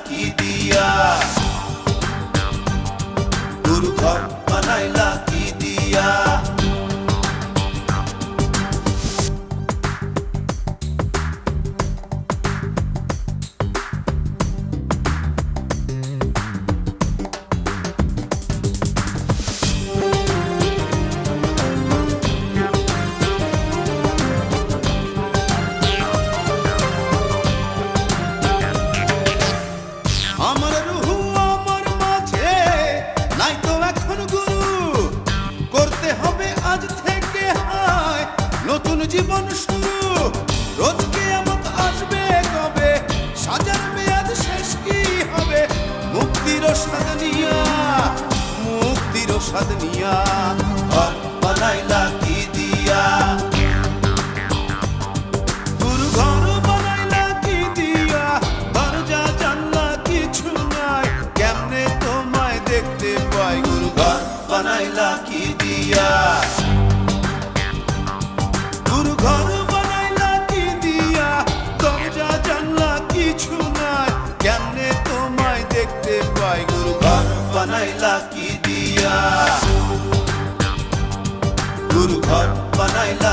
কি দিয়া, গুরু ঘর বানাইলা কি দিয়া। আমার রুহু আমার মাঝে নাই তো এখন গুরু, করতে হবে আজ থেকে হায় নতুন জীবন শুরু। রোজ কিয়ামত আসবে কবে, সাজার মেয়াদ শেষ কি হবে, মুক্তির স্বাদ নিয়া, মুক্তির স্বাদ নিয়া ঘর বানাইলা কি দিয়া, গুরু ঘর বানাইলা কি দিয়া। দরজা জানলা কিছু নাই, কেমনে তোমায় দেখতে পাই, গুরু ঘর বানাইলা কি দিয়া, গুরু ঘর বানাইলা কি দিয়া। দরজা জানলা কিছু নাই, কেমনে তোমায় দেখতে পাই, গুরু ঘর বানাইলা কি দিয়া, গুরু ঘর বানাইলা।